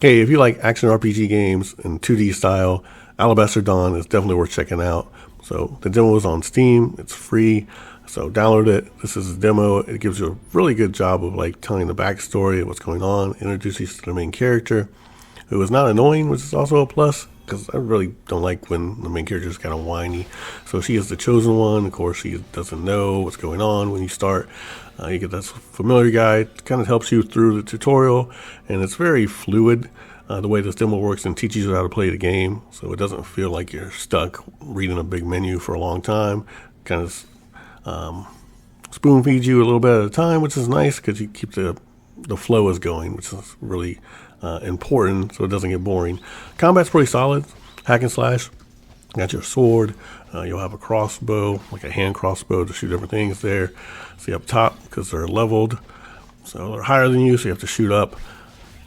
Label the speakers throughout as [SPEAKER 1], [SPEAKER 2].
[SPEAKER 1] Hey, if you like action RPG games in 2D style, Alabaster Dawn is definitely worth checking out. So the demo is on Steam, it's free, so download it. This is a demo. It gives you a really good job of like telling the backstory of what's going on, introduces you to the main character, who is not annoying, which is also a plus, because I really don't like when the main character is kind of whiny. So she is the chosen one. Of course, she doesn't know what's going on when you start. You get that familiar guide. It kind of helps you through the tutorial, and it's very fluid. The way this demo works and teaches you how to play the game, so it doesn't feel like you're stuck reading a big menu for a long time. Kind of spoon feeds you a little bit at a time, which is nice because you keep the flow is going, which is really important, so it doesn't get boring. Combat's pretty solid, hack and slash. You got your sword, you'll have a crossbow, like a hand crossbow to shoot different things there. See up top, because they're leveled, so they're higher than you, so you have to shoot up.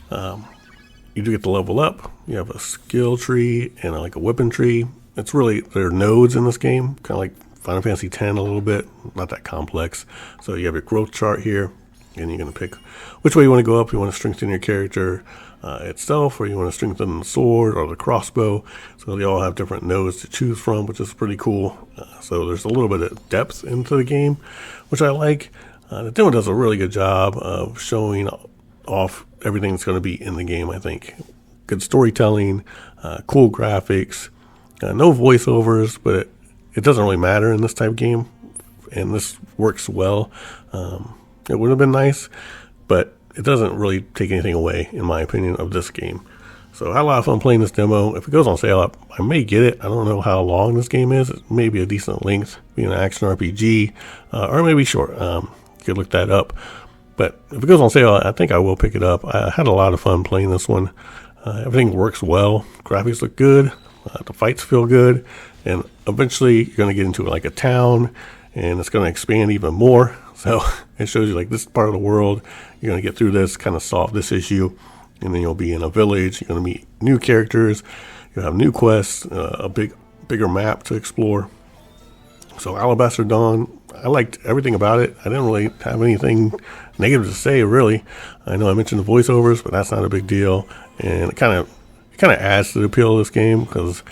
[SPEAKER 1] You do get to level up. You have a skill tree and like a weapon tree. It's really, there are nodes in this game, kind of like Final Fantasy X a little bit, not that complex. So you have your growth chart here, and you're going to pick which way you want to go up. You want to strengthen your character itself, or you want to strengthen the sword or the crossbow. So they all have different nodes to choose from, which is pretty cool. So there's a little bit of depth into the game, which I like. The demo does a really good job of showing off everything that's going to be in the game. I think good storytelling, cool graphics, no voiceovers, but it doesn't really matter in this type of game, and this works well. It would have been nice, but it doesn't really take anything away, in my opinion, of this game. So I had a lot of fun playing this demo. If it goes on sale, I may get it. I don't know how long this game is. It may be a decent length, being an action RPG, or maybe short. You could look that up. But if it goes on sale, I think I will pick it up. I had a lot of fun playing this one. Everything works well. Graphics look good. The fights feel good. And eventually you're going to get into like a town, and it's going to expand even more. So it shows you like this part of the world. You're going to get through this, kind of solve this issue. And then you'll be in a village. You're going to meet new characters. You'll have new quests, a bigger map to explore. So Alabaster Dawn, I liked everything about it. I didn't really have anything negative to say, really. I know I mentioned the voiceovers, but that's not a big deal. And it kind of adds to the appeal of this game because,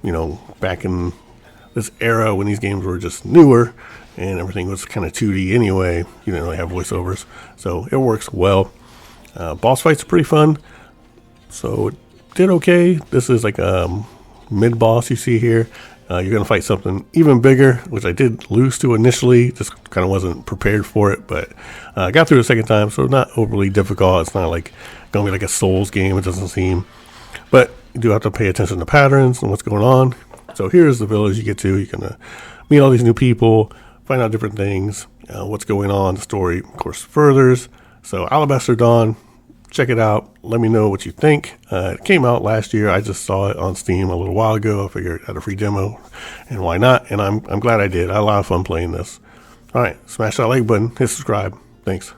[SPEAKER 1] you know, back in this era when these games were just newer and everything was kind of 2D anyway, you didn't really have voiceovers. So it works well. Boss fights are pretty fun. So it did okay. This is like a mid-boss you see here. You're going to fight something even bigger, which I did lose to initially. Just kind of wasn't prepared for it, but I got through the second time, so not overly difficult. It's not like going to be like a Souls game, it doesn't seem. But you do have to pay attention to patterns and what's going on. So here's the village you get to. You're going to meet all these new people, find out different things, what's going on. The story, of course, furthers. So Alabaster Dawn, check it out. Let me know what you think. It came out last year. I just saw it on Steam a little while ago. I figured it had a free demo, and why not? And I'm glad I did. I had a lot of fun playing this. All right, smash that like button, hit subscribe. Thanks.